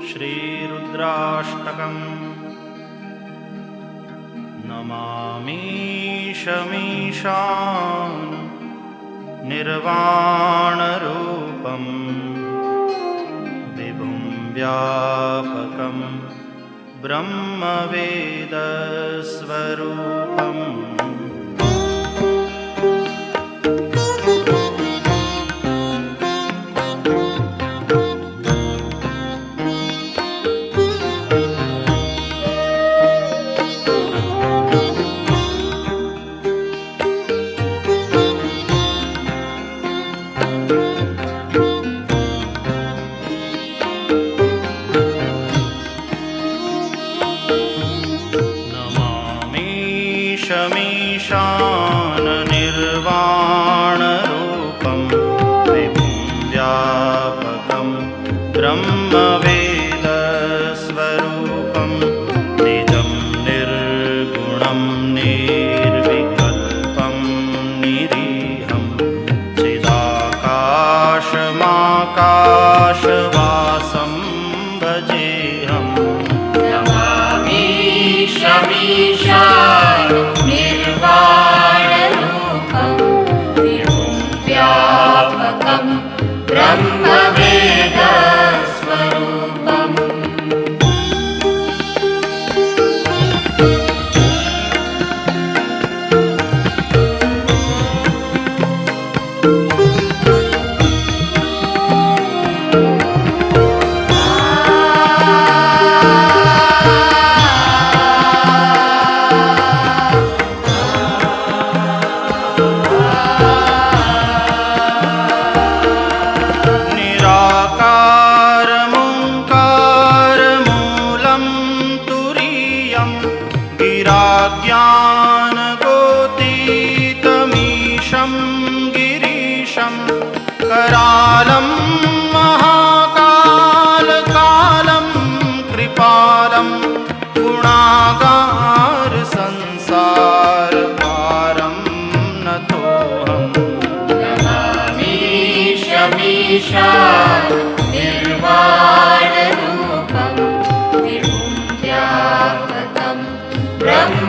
श्रीरुद्राष्टकम्। नमामि शमीशान निर्वाणरूपं विभुं व्यापकं ब्रह्मवेदस्वरूपम्। शमीशान निर्वाणरूपं विभुं व्यापकं ब्रह्मवेदस्वरूपं निजं निर्गुणं निर्विकल्पं निरीहं चिदाकाशमाकाशवासं भजेऽहम्। नमामि शमीशान निर्वाणरूपं विभुं व्यापकं ब्रह्मवेदस्वरूपम्। गिराज्ञानगोतीतमीशं गिरीशं करालं महाकालकालं कृपालं गुणागारसंसारपारं नतोऽहम्। नमामि शमीशान निर्वाणरूपं विभुं व्यापकं ब्रह्मवेदस्वरूपम्।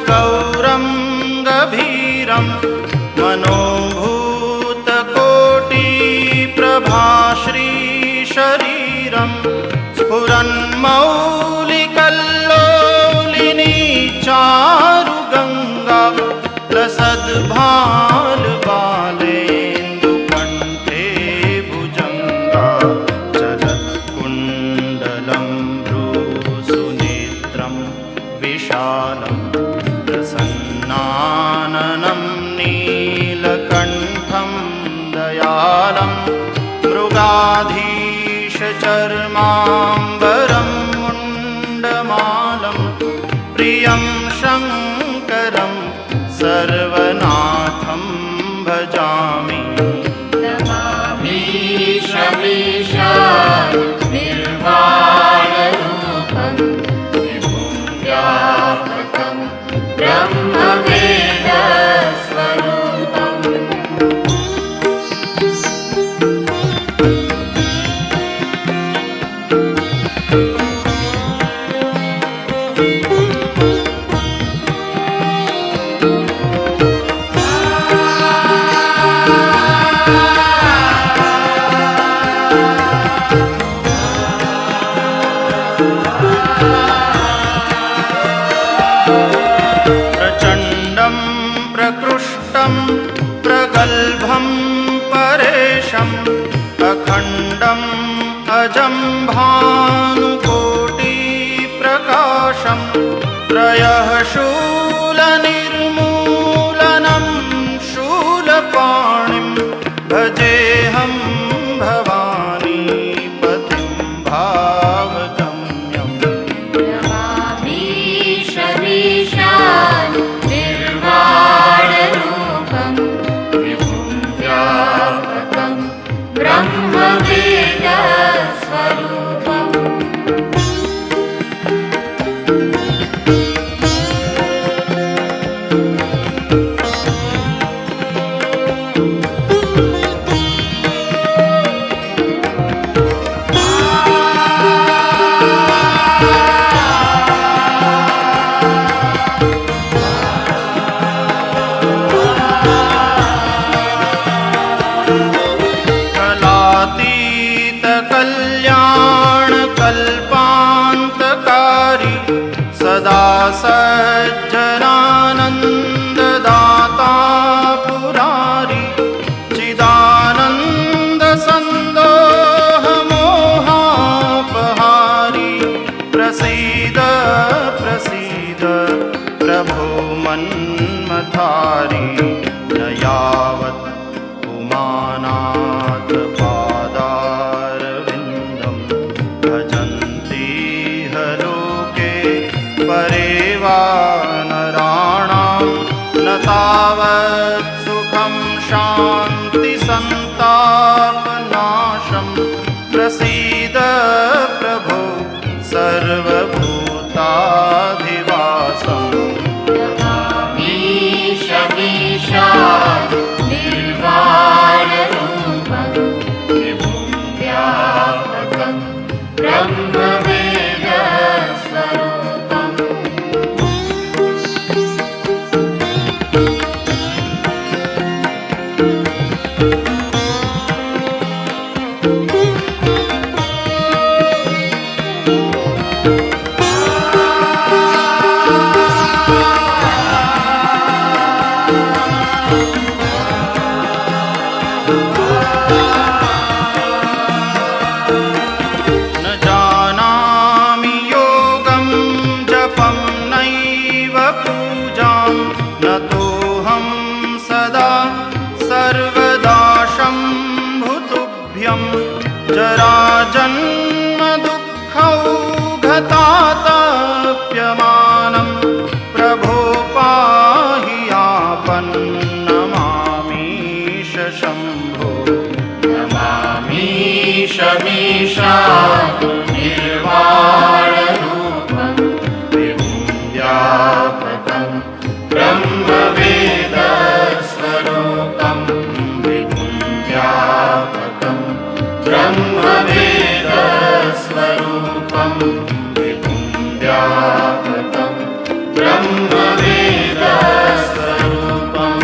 गौरं गभीरं मनोभूतकोटिप्रभाश्रीशरीरं स्फुरन्मौलिकल्लोलिनी चारुगङ्गा लसद्भालबालेन्दुकण्ठे भुजङ्गा चलत्कुण्डलं भ्रूसुनेत्रं विशालं प्रसन्नाननं नीलकण्ठं दयालं मृगाधीशचर्माम्बरं मुण्डमालं प्रियं शङ्करं सर्वनाथं भजामि। नमामि शमीशान निर्वाणरूपं विभुं व्यापकं ब्रह्मवेदस्वरूपम्। प्रचण्डं प्रकृष्टं प्रगल्भं परेशम् अखण्डम् अजं भानुकोटिप्रकाशं त्रयः शूलनिर्मूलनं शूलपाणिं भजेऽहं भवानि। सज्जनानन्ददाता पुरारी चिदानन्दसन्दोहमोहापहारी प्रसीद प्रसीद प्रभो मन्मथारी न यावत् उमानाथ पादारविन्दं भजन्ति लोके परे वा नराणां न तावत् सुखं शान्ति सन्तापनाशं प्रसीद प्रभो सर्वभूताधिवासम् मीशमीशा निर्वाणरूपं विभुं व्यापकं ब्रह्मवेदस्वरूपम् जराजन्मदुःखौघतातप्यमानं प्रभो पाहि आपन्नमामीश शम्भो नमामीश मीशा निर्वाणरूपं विभुं व्यापकं ब्रह्मवेदस्वरूपं विभुं व्यापकं ब्रह्मवेदस्वरूपं विभुं व्यापकं ब्रह्मवेदस्वरूपम्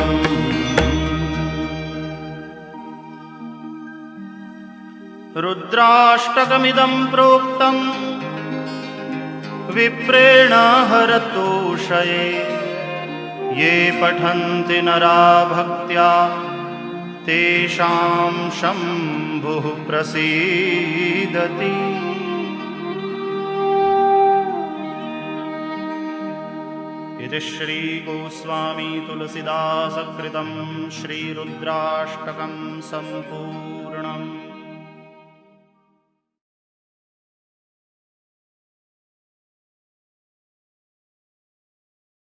रुद्राष्टकमिदं प्रोक्तं विप्रेण हरतोषये ये पठन्ति नरा भक्त्या तेषां शम्भुः प्रसीदति। इति श्रीगोस्वामी तुलसीदासकृतं श्रीरुद्राष्टकं सम्पूर्णम्।